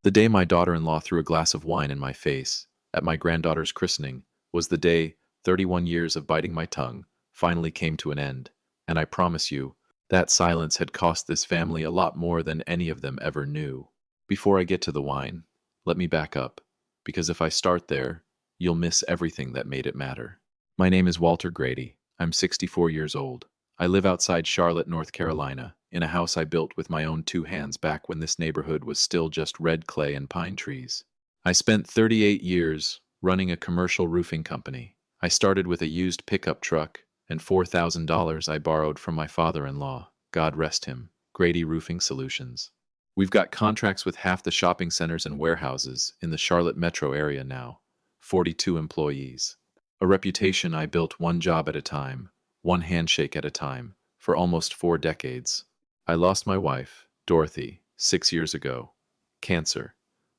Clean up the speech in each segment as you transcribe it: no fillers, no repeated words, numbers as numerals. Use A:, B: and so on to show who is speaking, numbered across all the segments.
A: The day my daughter-in-law threw a glass of wine in my face at my granddaughter's christening was the day 31 years of biting my tongue finally came to an end, and I promise you, that silence had cost this family a lot more than any of them ever knew. Before I get to the wine, let me back up, because if I start there, you'll miss everything that made it matter. My name is Walter Grady. I'm 64 years old. I live outside Charlotte, North Carolina, in a house I built with my own two hands back when this neighborhood was still just red clay and pine trees. I spent 38 years running a commercial roofing company. I started with a used pickup truck and $4,000 I borrowed from my father-in-law, God rest him, Grady Roofing Solutions. We've got contracts with half the shopping centers and warehouses in the Charlotte metro area now, 42 employees. A reputation I built one job at a time, one handshake at a time, for almost 4 decades. I lost my wife, Dorothy, 6 years ago. Cancer.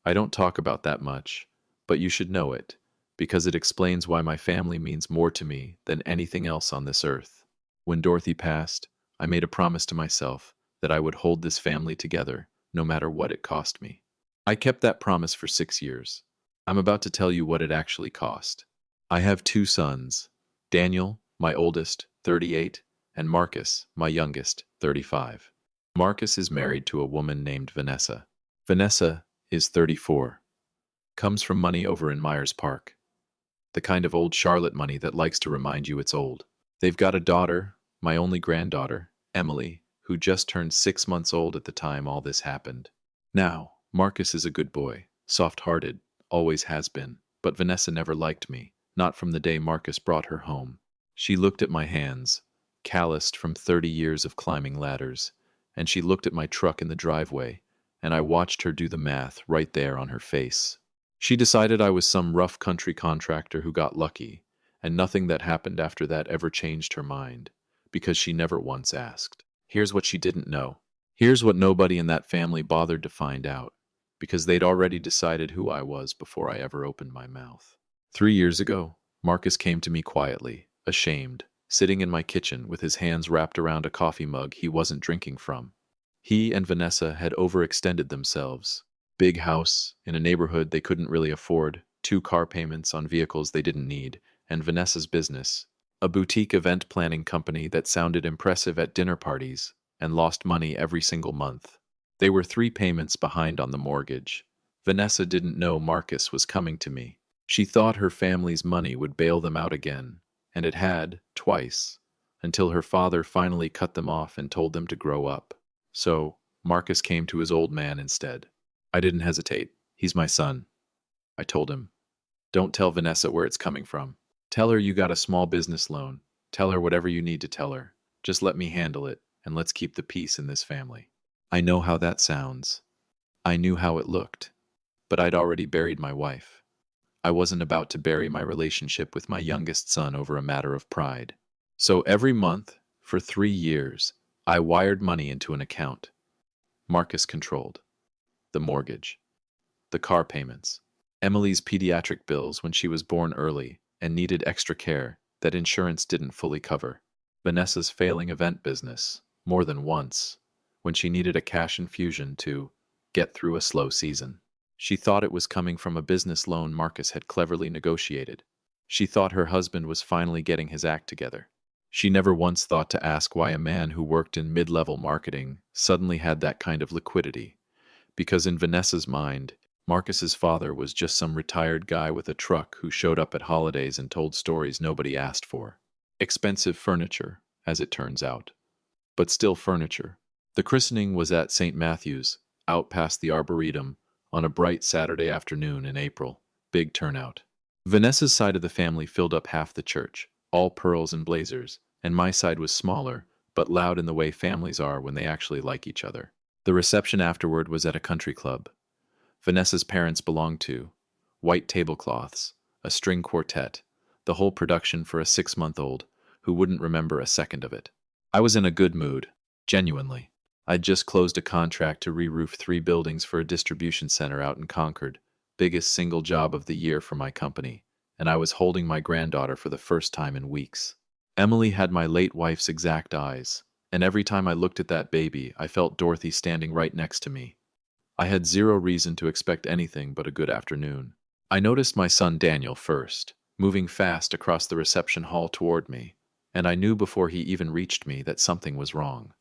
A: I don't talk about that much, but you should know it, because it explains why my family means more to me than anything else on this earth. When Dorothy passed, I made a promise to myself that I would hold this family together, no matter what it cost me. I kept that promise for 6 years. I'm about to tell you what it actually cost. I have 2 sons, Daniel, my oldest, 38, and Marcus, my youngest, 35. Marcus is married to a woman named Vanessa. Vanessa is 34. Comes from money over in Myers Park. The kind of old Charlotte money that likes to remind you it's old. They've got a daughter, my only granddaughter, Emily, who just turned 6 months old at the time all this happened. Now, Marcus is a good boy, soft-hearted, always has been, but Vanessa never liked me, not from the day Marcus brought her home. She looked at my hands, calloused from 30 years of climbing ladders, and she looked at my truck in the driveway, and I watched her do the math right there on her face. She decided I was some rough country contractor who got lucky, and nothing that happened after that ever changed her mind, because she never once asked. Here's what she didn't know. Here's what nobody in that family bothered to find out, because they'd already decided who I was before I ever opened my mouth. 3 years ago, Marcus came to me quietly, ashamed, sitting in my kitchen with his hands wrapped around a coffee mug he wasn't drinking from. He and Vanessa had overextended themselves. Big house, in a neighborhood they couldn't really afford, 2 car payments on vehicles they didn't need, and Vanessa's business, a boutique event planning company that sounded impressive at dinner parties and lost money every single month. They were 3 payments behind on the mortgage. Vanessa didn't know Marcus was coming to me. She thought her family's money would bail them out again, and it had, twice, until her father finally cut them off and told them to grow up. So, Marcus came to his old man instead. I didn't hesitate. He's my son. I told him, don't tell Vanessa where it's coming from. Tell her you got a small business loan. Tell her whatever you need to tell her. Just let me handle it, and let's keep the peace in this family. I know how that sounds. I knew how it looked. But I'd already buried my wife. I wasn't about to bury my relationship with my youngest son over a matter of pride. So every month, for 3 years, I wired money into an account. Marcus controlled. The mortgage. The car payments. Emily's pediatric bills when she was born early and needed extra care that insurance didn't fully cover. Vanessa's failing event business, more than once, when she needed a cash infusion to get through a slow season. She thought it was coming from a business loan Marcus had cleverly negotiated. She thought her husband was finally getting his act together. She never once thought to ask why a man who worked in mid-level marketing suddenly had that kind of liquidity. Because in Vanessa's mind, Marcus's father was just some retired guy with a truck who showed up at holidays and told stories nobody asked for. Expensive furniture, as it turns out. But still furniture. The christening was at St. Matthew's, out past the Arboretum, on a bright Saturday afternoon in April. Big turnout. Vanessa's side of the family filled up half the church, all pearls and blazers, and my side was smaller, but loud in the way families are when they actually like each other. The reception afterward was at a country club. Vanessa's parents belonged to. White tablecloths, a string quartet, the whole production for a 6-month-old who wouldn't remember a second of it. I was in a good mood, genuinely. I'd just closed a contract to re-roof 3 buildings for a distribution center out in Concord, biggest single job of the year for my company, and I was holding my granddaughter for the first time in weeks. Emily had my late wife's exact eyes, and every time I looked at that baby, I felt Dorothy standing right next to me. I had zero reason to expect anything but a good afternoon. I noticed my son Daniel first, moving fast across the reception hall toward me, and I knew before he even reached me that something was wrong.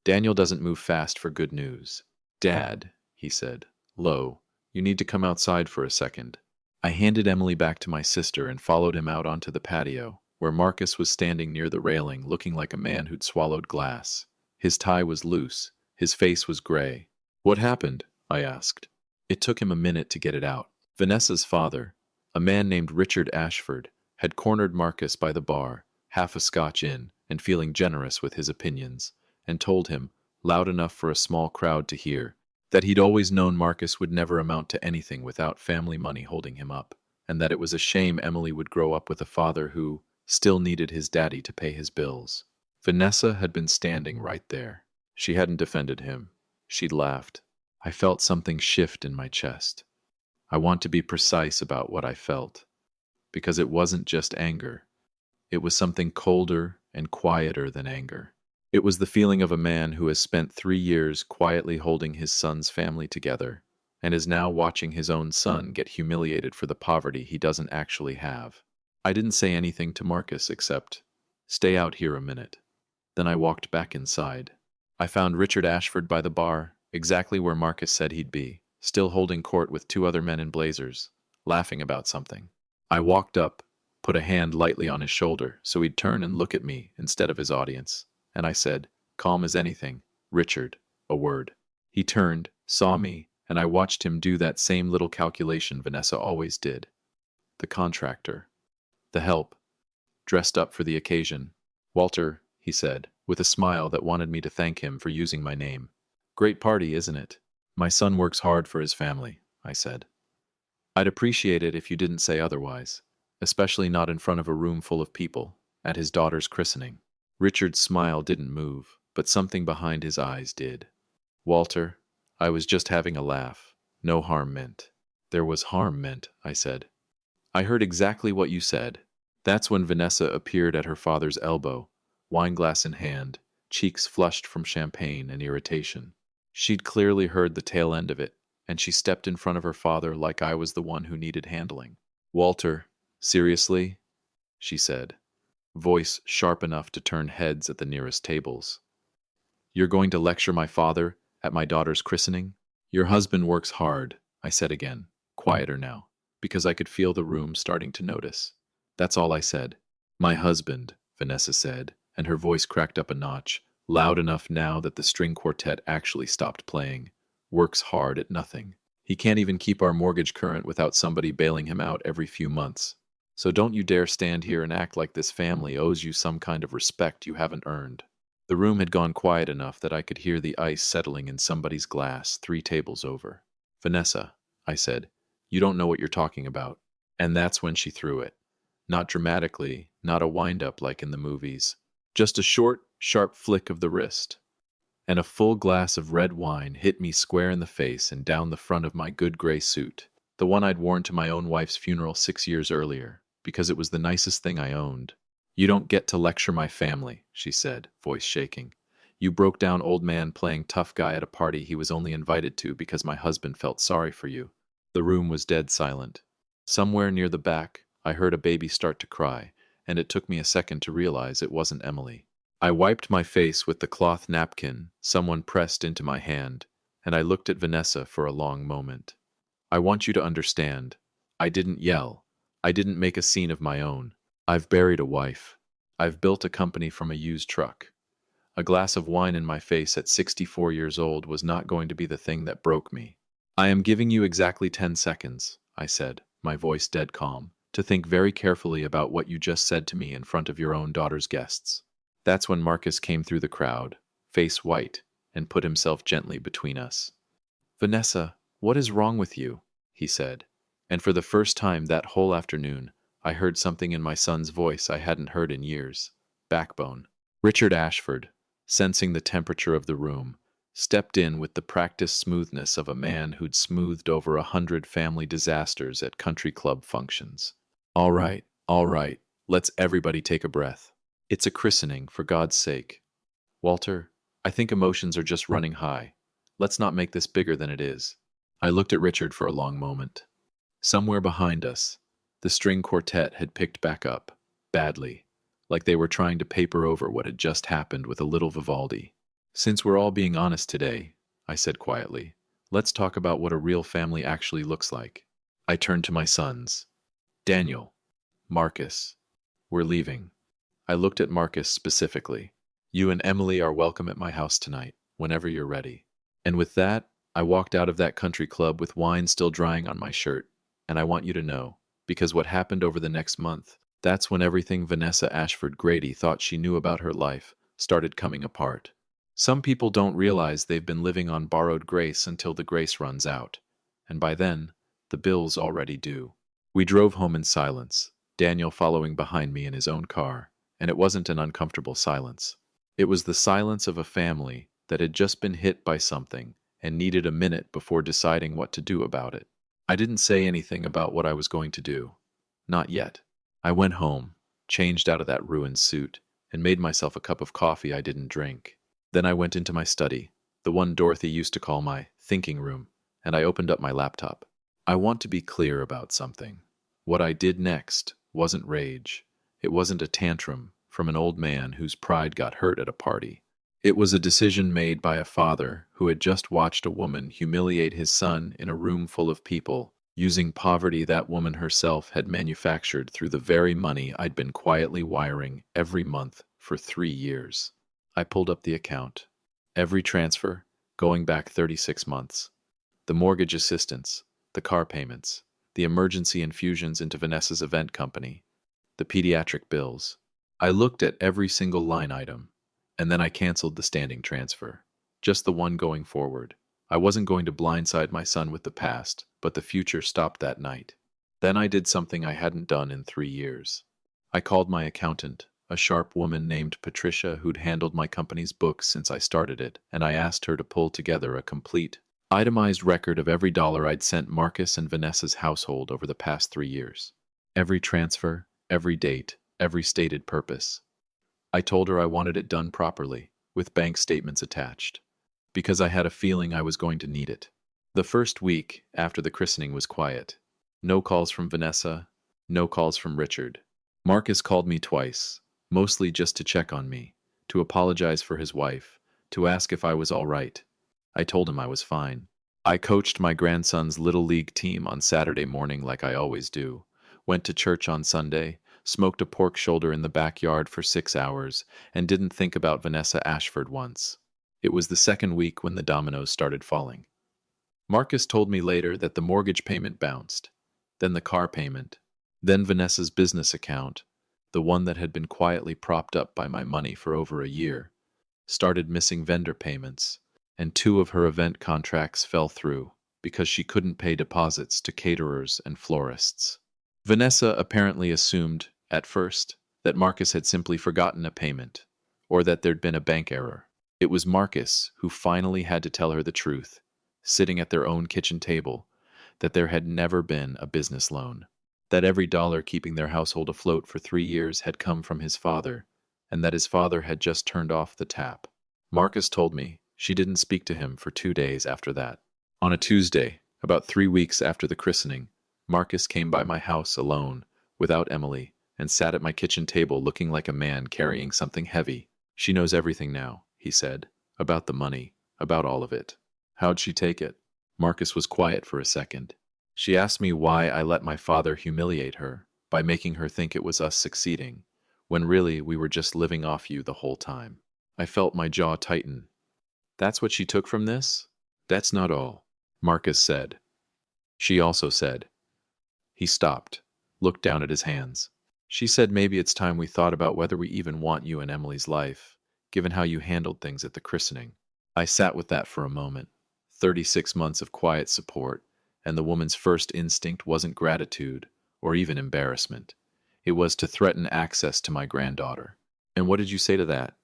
A: Daniel doesn't move fast for good news. "Dad," he said, low, "you need to come outside for a second." I handed Emily back to my sister and followed him out onto the patio, where Marcus was standing near the railing looking like a man who'd swallowed glass. His tie was loose, his face was gray. "What happened?" I asked. It took him a minute to get it out. Vanessa's father, a man named Richard Ashford, had cornered Marcus by the bar, half a scotch in, and feeling generous with his opinions, and told him, loud enough for a small crowd to hear, that he'd always known Marcus would never amount to anything without family money holding him up, and that it was a shame Emily would grow up with a father who still needed his daddy to pay his bills. Vanessa had been standing right there. She hadn't defended him. She'd laughed. I felt something shift in my chest. I want to be precise about what I felt, because it wasn't just anger. It was something colder and quieter than anger. It was the feeling of a man who has spent 3 years quietly holding his son's family together and is now watching his own son get humiliated for the poverty he doesn't actually have. I didn't say anything to Marcus except, "Stay out here a minute." Then I walked back inside. I found Richard Ashford by the bar, exactly where Marcus said he'd be, still holding court with 2 other men in blazers, laughing about something. I walked up, put a hand lightly on his shoulder so he'd turn and look at me instead of his audience, and I said, calm as anything, "Richard, a word." He turned, saw me, and I watched him do that same little calculation Vanessa always did. The contractor. The help. Dressed up for the occasion. "Walter," he said, with a smile that wanted me to thank him for using my name. "Great party, isn't it?" "My son works hard for his family," I said. "I'd appreciate it if you didn't say otherwise, especially not in front of a room full of people, at his daughter's christening." Richard's smile didn't move, but something behind his eyes did. "Walter, I was just having a laugh. No harm meant." "There was harm meant," I said. "I heard exactly what you said." That's when Vanessa appeared at her father's elbow, wineglass in hand, cheeks flushed from champagne and irritation. She'd clearly heard the tail end of it, and she stepped in front of her father like I was the one who needed handling. "Walter, seriously?" she said, voice sharp enough to turn heads at the nearest tables. "You're going to lecture my father at my daughter's christening?" "Your husband works hard," I said again, quieter now, because I could feel the room starting to notice. That's all I said. "My husband," Vanessa said, and her voice cracked up a notch, loud enough now that the string quartet actually stopped playing, "works hard at nothing. He can't even keep our mortgage current without somebody bailing him out every few months. So don't you dare stand here and act like this family owes you some kind of respect you haven't earned." The room had gone quiet enough that I could hear the ice settling in somebody's glass 3 tables over. "Vanessa," I said, "you don't know what you're talking about." And that's when she threw it. Not dramatically, not a wind-up like in the movies. Just a short, sharp flick of the wrist. And a full glass of red wine hit me square in the face and down the front of my good gray suit, the one I'd worn to my own wife's funeral 6 years earlier, because it was the nicest thing I owned. "You don't get to lecture my family," she said, voice shaking. "You broke down old man playing tough guy at a party he was only invited to because my husband felt sorry for you." The room was dead silent. Somewhere near the back, I heard a baby start to cry, and it took me a second to realize it wasn't Emily. I wiped my face with the cloth napkin someone pressed into my hand, and I looked at Vanessa for a long moment. "I want you to understand. I didn't yell. I didn't make a scene of my own. I've buried a wife. I've built a company from a used truck. A glass of wine in my face at 64 years old was not going to be the thing that broke me. I am giving you exactly 10 seconds, I said, my voice dead calm, to think very carefully about what you just said to me in front of your own daughter's guests." That's when Marcus came through the crowd, face white, and put himself gently between us. "Vanessa, what is wrong with you?" he said. And for the first time that whole afternoon, I heard something in my son's voice I hadn't heard in years. Backbone. Richard Ashford, sensing the temperature of the room, stepped in with the practiced smoothness of a man who'd smoothed over 100 family disasters at country club functions. All right, let's everybody take a breath. It's a christening, for God's sake. Walter, I think emotions are just running high. Let's not make this bigger than it is. I looked at Richard for a long moment. Somewhere behind us, the string quartet had picked back up, badly, like they were trying to paper over what had just happened with a little Vivaldi. Since we're all being honest today, I said quietly, let's talk about what a real family actually looks like. I turned to my sons. Daniel, Marcus, we're leaving. I looked at Marcus specifically. You and Emily are welcome at my house tonight, whenever you're ready. And with that, I walked out of that country club with wine still drying on my shirt. And I want you to know, because what happened over the next month, that's when everything Vanessa Ashford Grady thought she knew about her life started coming apart. Some people don't realize they've been living on borrowed grace until the grace runs out. And by then, the bill's already due. We drove home in silence, Daniel following behind me in his own car, and it wasn't an uncomfortable silence. It was the silence of a family that had just been hit by something and needed a minute before deciding what to do about it. I didn't say anything about what I was going to do. Not yet. I went home, changed out of that ruined suit, and made myself a cup of coffee I didn't drink. Then I went into my study, the one Dorothy used to call my thinking room, and I opened up my laptop. I want to be clear about something. What I did next wasn't rage. It wasn't a tantrum from an old man whose pride got hurt at a party. It was a decision made by a father who had just watched a woman humiliate his son in a room full of people, using poverty that woman herself had manufactured through the very money I'd been quietly wiring every month for 3 years. I pulled up the account. Every transfer, going back 36 months. The mortgage assistance, the car payments, the emergency infusions into Vanessa's event company, the pediatric bills. I looked at every single line item, and then I canceled the standing transfer. Just the one going forward. I wasn't going to blindside my son with the past, but the future stopped that night. Then I did something I hadn't done in 3 years. I called my accountant, a sharp woman named Patricia who'd handled my company's books since I started it, and I asked her to pull together a complete, itemized record of every dollar I'd sent Marcus and Vanessa's household over the past 3 years. Every transfer, every date, every stated purpose. I told her I wanted it done properly, with bank statements attached, because I had a feeling I was going to need it. The first week after the christening was quiet. No calls from Vanessa, no calls from Richard. Marcus called me twice, mostly just to check on me, to apologize for his wife, to ask if I was all right. I told him I was fine. I coached my grandson's Little League team on Saturday morning like I always do, went to church on Sunday, smoked a pork shoulder in the backyard for 6 hours, and didn't think about Vanessa Ashford once. It was the second week when the dominoes started falling. Marcus told me later that the mortgage payment bounced, then the car payment, then Vanessa's business account, the one that had been quietly propped up by my money for over a year, started missing vendor payments, and 2 of her event contracts fell through because she couldn't pay deposits to caterers and florists. Vanessa apparently assumed, at first, that Marcus had simply forgotten a payment, or that there'd been a bank error. It was Marcus who finally had to tell her the truth, sitting at their own kitchen table, that there had never been a business loan, that every dollar keeping their household afloat for 3 years had come from his father, and that his father had just turned off the tap. Marcus told me she didn't speak to him for 2 days after that. On a Tuesday, about 3 weeks after the christening, Marcus came by my house alone, without Emily, and sat at my kitchen table looking like a man carrying something heavy. She knows everything now, he said, about the money, about all of it. How'd she take it? Marcus was quiet for a second. She asked me why I let my father humiliate her by making her think it was us succeeding, when really we were just living off you the whole time. I felt my jaw tighten. That's what she took from this? That's not all, Marcus said. She also said. He stopped, looked down at his hands. She said maybe it's time we thought about whether we even want you in Emily's life, given how you handled things at the christening. I sat with that for a moment. 36 months of quiet support, and the woman's first instinct wasn't gratitude or even embarrassment. It was to threaten access to my granddaughter. And what did you say to that?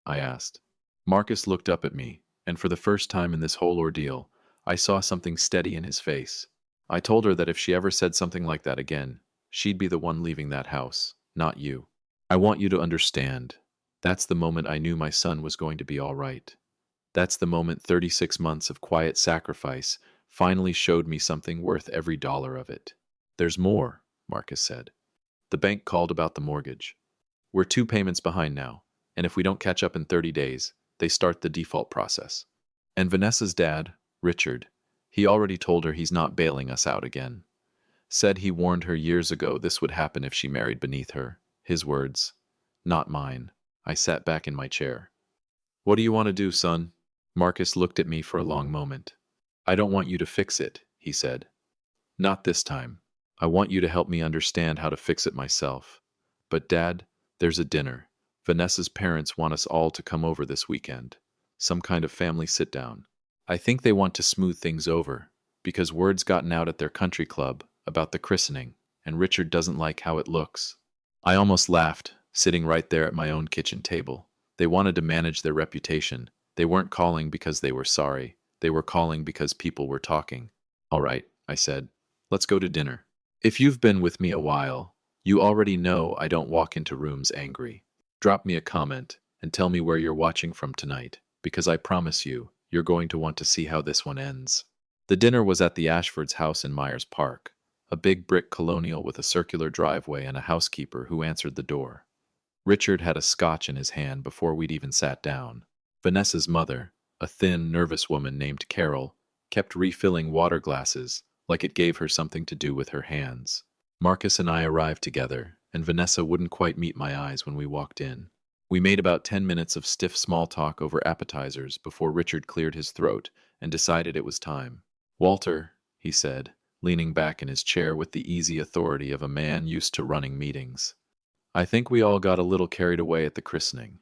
A: I asked. Marcus looked up at me, and for the first time in this whole ordeal, I saw something steady in his face. I told her that if she ever said something like that again, she'd be the one leaving that house, not you. I want you to understand. That's the moment I knew my son was going to be all right. That's the moment 36 months of quiet sacrifice finally showed me something worth every dollar of it. There's more, Marcus said. The bank called about the mortgage. We're 2 payments behind now, and if we don't catch up in 30 days, they start the default process. And Vanessa's dad, Richard, he already told her he's not bailing us out again. Said he warned her years ago this would happen if she married beneath her. His words, not mine. I sat back in my chair. What do you want to do, son? Marcus looked at me for a long moment. I don't want you to fix it, he said. Not this time. I want you to help me understand how to fix it myself. But Dad, there's a dinner. Vanessa's parents want us all to come over this weekend. Some kind of family sit-down. I think they want to smooth things over, because word's gotten out at their country club about the christening, and Richard doesn't like how it looks. I almost laughed, sitting right there at my own kitchen table. They wanted to manage their reputation. They weren't calling because they were sorry. They were calling because people were talking. All right, I said. Let's go to dinner. If you've been with me a while, you already know I don't walk into rooms angry. Drop me a comment and tell me where you're watching from tonight, because I promise you, you're going to want to see how this one ends. The dinner was at the Ashfords' house in Myers Park, a big brick colonial with a circular driveway and a housekeeper who answered the door. Richard had a scotch in his hand before we'd even sat down. Vanessa's mother, a thin, nervous woman named Carol, kept refilling water glasses like it gave her something to do with her hands. Marcus and I arrived together, and Vanessa wouldn't quite meet my eyes when we walked in. We made about 10 minutes of stiff small talk over appetizers before Richard cleared his throat and decided it was time. Walter, he said, leaning back in his chair with the easy authority of a man used to running meetings. I think we all got a little carried away at the christening.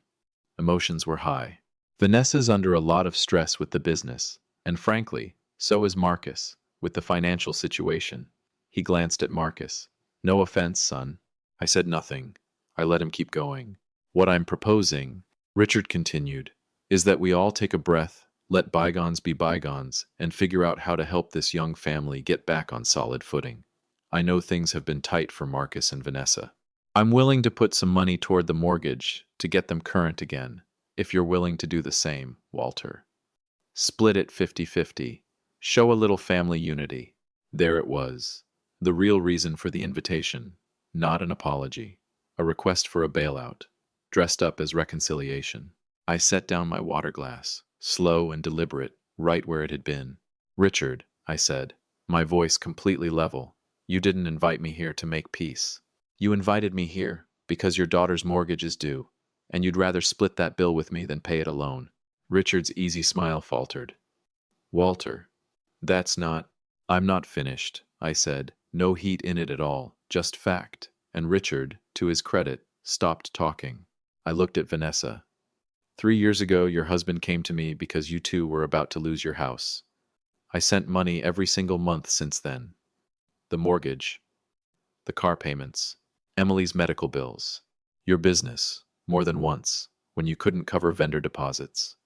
A: Emotions were high. Vanessa's under a lot of stress with the business, and frankly, so is Marcus, with the financial situation. He glanced at Marcus. No offense, son. I said nothing. I let him keep going. What I'm proposing, Richard continued, is that we all take a breath, let bygones be bygones, and figure out how to help this young family get back on solid footing. I know things have been tight for Marcus and Vanessa. I'm willing to put some money toward the mortgage to get them current again, if you're willing to do the same, Walter. Split it 50-50. Show a little family unity. There it was. The real reason for the invitation. Not an apology. A request for a bailout. Dressed up as reconciliation. I set down my water glass, slow and deliberate, right where it had been. Richard, I said, my voice completely level, you didn't invite me here to make peace. You invited me here because your daughter's mortgage is due, and you'd rather split that bill with me than pay it alone. Richard's easy smile faltered. Walter, I'm not finished, I said, no heat in it at all, just fact. And Richard, to his credit, stopped talking. I looked at Vanessa. 3 years ago, your husband came to me because you two were about to lose your house. I sent money every single month since then. The mortgage, the car payments, Emily's medical bills, your business, more than once, when you couldn't cover vendor deposits.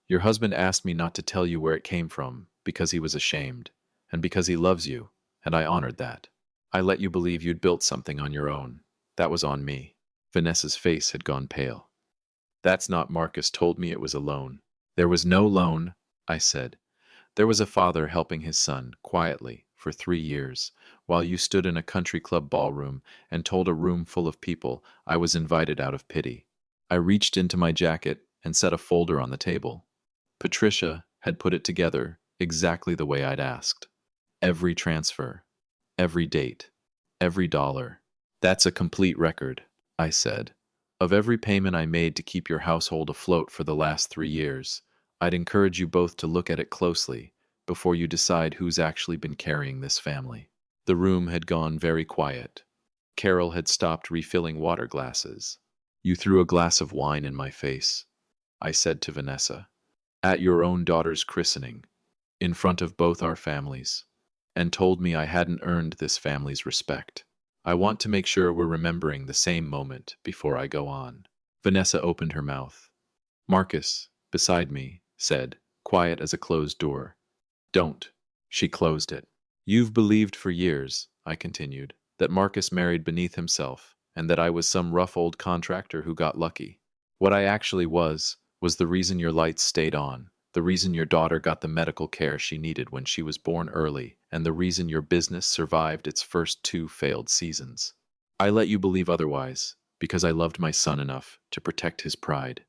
A: Your husband asked me not to tell you where it came from because he was ashamed, and because he loves you, and I honored that. I let you believe you'd built something on your own. That was on me. Vanessa's face had gone pale. That's not Marcus told me it was a loan. There was no loan, I said. There was a father helping his son, quietly, for 3 years, while you stood in a country club ballroom and told a room full of people I was invited out of pity. I reached into my jacket and set a folder on the table. Patricia had put it together exactly the way I'd asked. Every transfer, every date, every dollar. That's a complete record, I said. Of every payment I made to keep your household afloat for the last 3 years, I'd encourage you both to look at it closely before you decide who's actually been carrying this family. The room had gone very quiet. Carol had stopped refilling water glasses. You threw a glass of wine in my face, I said to Vanessa, at your own daughter's christening, in front of both our families, and told me I hadn't earned this family's respect. I want to make sure we're remembering the same moment before I go on. Vanessa opened her mouth. Marcus, beside me, said, quiet as a closed door. Don't. She closed it. You've believed for years, I continued, that Marcus married beneath himself, and that I was some rough old contractor who got lucky. What I actually was the reason your lights stayed on, The reason your daughter got the medical care she needed when she was born early, and the reason your business survived its first 2 failed seasons. I let you believe otherwise, because I loved my son enough to protect his pride.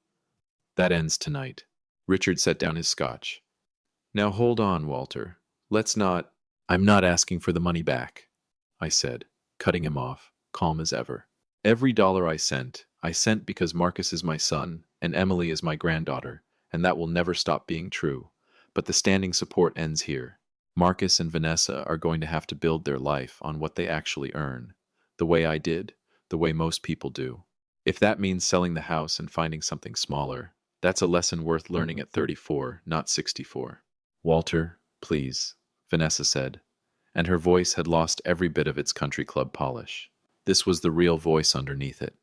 A: That ends tonight. Richard set down his scotch. Now hold on, Walter. Let's not. I'm not asking for the money back, I said, cutting him off, calm as ever. Every dollar I sent because Marcus is my son and Emily is my granddaughter, and that will never stop being true. But the standing support ends here. Marcus and Vanessa are going to have to build their life on what they actually earn, the way I did, the way most people do. If that means selling the house and finding something smaller, that's a lesson worth learning at 34, not 64. Walter, please, Vanessa said, and her voice had lost every bit of its country club polish. This was the real voice underneath it.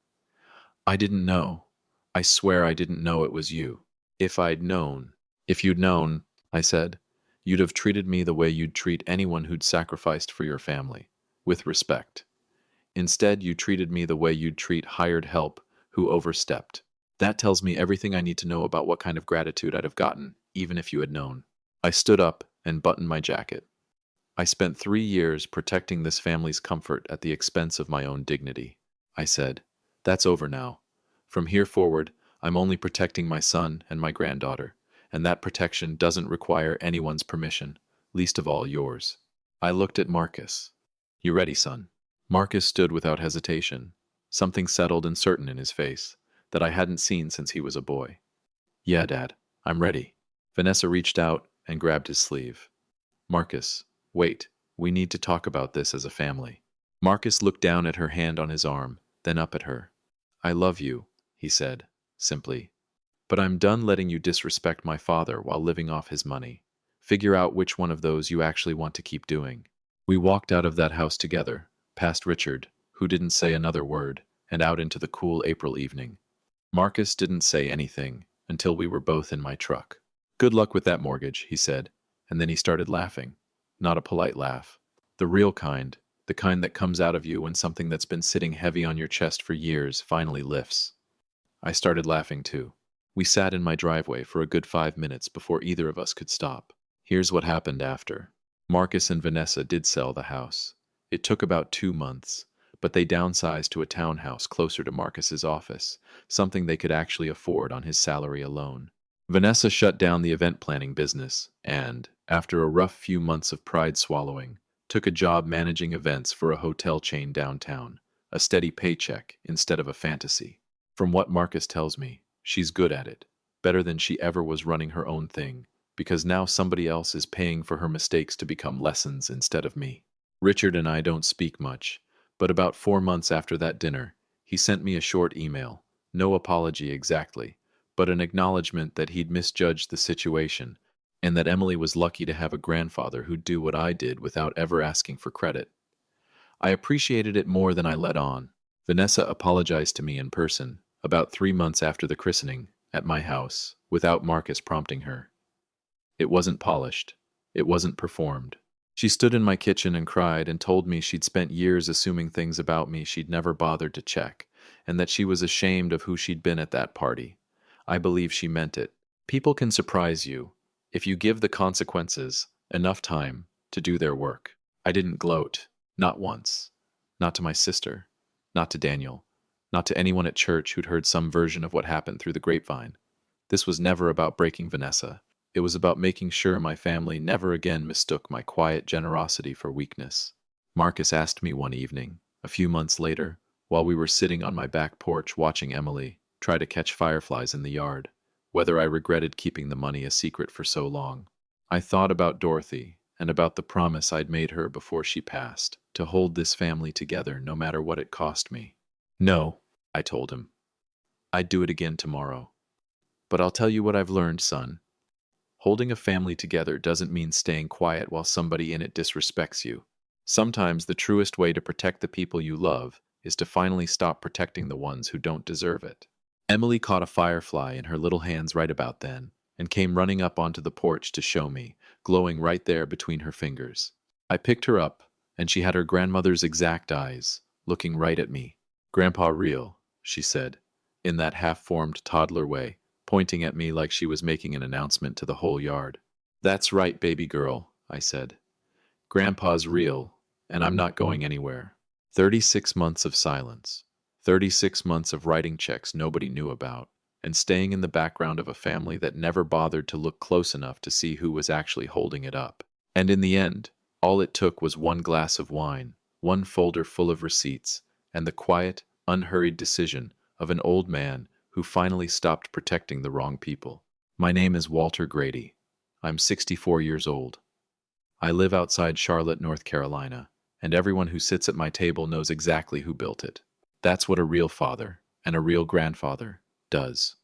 A: I didn't know. I swear I didn't know it was you. If you'd known, I said, you'd have treated me the way you'd treat anyone who'd sacrificed for your family, with respect. Instead, you treated me the way you'd treat hired help who overstepped. That tells me everything I need to know about what kind of gratitude I'd have gotten, even if you had known. I stood up and buttoned my jacket. I spent 3 years protecting this family's comfort at the expense of my own dignity. I said, that's over now. From here forward, I'm only protecting my son and my granddaughter, and that protection doesn't require anyone's permission, least of all yours. I looked at Marcus. You ready, son? Marcus stood without hesitation, something settled and certain in his face that I hadn't seen since he was a boy. Yeah, Dad, I'm ready. Vanessa reached out and grabbed his sleeve. Marcus, wait, we need to talk about this as a family. Marcus looked down at her hand on his arm, then up at her. I love you, he said, simply. But I'm done letting you disrespect my father while living off his money. Figure out which one of those you actually want to keep doing. We walked out of that house together, past Richard, who didn't say another word, and out into the cool April evening. Marcus didn't say anything until we were both in my truck. Good luck with that mortgage, he said, and then he started laughing. Not a polite laugh. The real kind, the kind that comes out of you when something that's been sitting heavy on your chest for years finally lifts. I started laughing too. We sat in my driveway for a good 5 minutes before either of us could stop. Here's what happened after. Marcus and Vanessa did sell the house. It took about 2 months, but they downsized to a townhouse closer to Marcus's office, something they could actually afford on his salary alone. Vanessa shut down the event planning business and, after a rough few months of pride swallowing, took a job managing events for a hotel chain downtown, a steady paycheck instead of a fantasy. From what Marcus tells me, she's good at it, better than she ever was running her own thing, because now somebody else is paying for her mistakes to become lessons instead of me. Richard and I don't speak much, but about 4 months after that dinner, he sent me a short email, no apology exactly, but an acknowledgement that he'd misjudged the situation, and that Emily was lucky to have a grandfather who'd do what I did without ever asking for credit. I appreciated it more than I let on. Vanessa apologized to me in person, about 3 months after the christening, at my house, without Marcus prompting her. It wasn't polished. It wasn't performed. She stood in my kitchen and cried and told me she'd spent years assuming things about me she'd never bothered to check, and that she was ashamed of who she'd been at that party. I believe she meant it. People can surprise you if you give the consequences enough time to do their work. I didn't gloat, not once. Not to my sister, not to Daniel, not to anyone at church who'd heard some version of what happened through the grapevine. This was never about breaking Vanessa. It was about making sure my family never again mistook my quiet generosity for weakness. Marcus asked me one evening, a few months later, while we were sitting on my back porch watching Emily try to catch fireflies in the yard, whether I regretted keeping the money a secret for so long. I thought about Dorothy and about the promise I'd made her before she passed, to hold this family together no matter what it cost me. No, I told him. I'd do it again tomorrow. But I'll tell you what I've learned, son. Holding a family together doesn't mean staying quiet while somebody in it disrespects you. Sometimes the truest way to protect the people you love is to finally stop protecting the ones who don't deserve it. Emily caught a firefly in her little hands right about then, and came running up onto the porch to show me, glowing right there between her fingers. I picked her up, and she had her grandmother's exact eyes, looking right at me. "Grandpa real," she said, in that half-formed toddler way, pointing at me like she was making an announcement to the whole yard. "That's right, baby girl," I said. "Grandpa's real, and I'm not going anywhere." 36 months of silence. 36 months of writing checks nobody knew about, and staying in the background of a family that never bothered to look close enough to see who was actually holding it up. And in the end, all it took was one glass of wine, one folder full of receipts, and the quiet, unhurried decision of an old man who finally stopped protecting the wrong people. My name is Walter Grady. I'm 64 years old. I live outside Charlotte, North Carolina, and everyone who sits at my table knows exactly who built it. That's what a real father and a real grandfather does.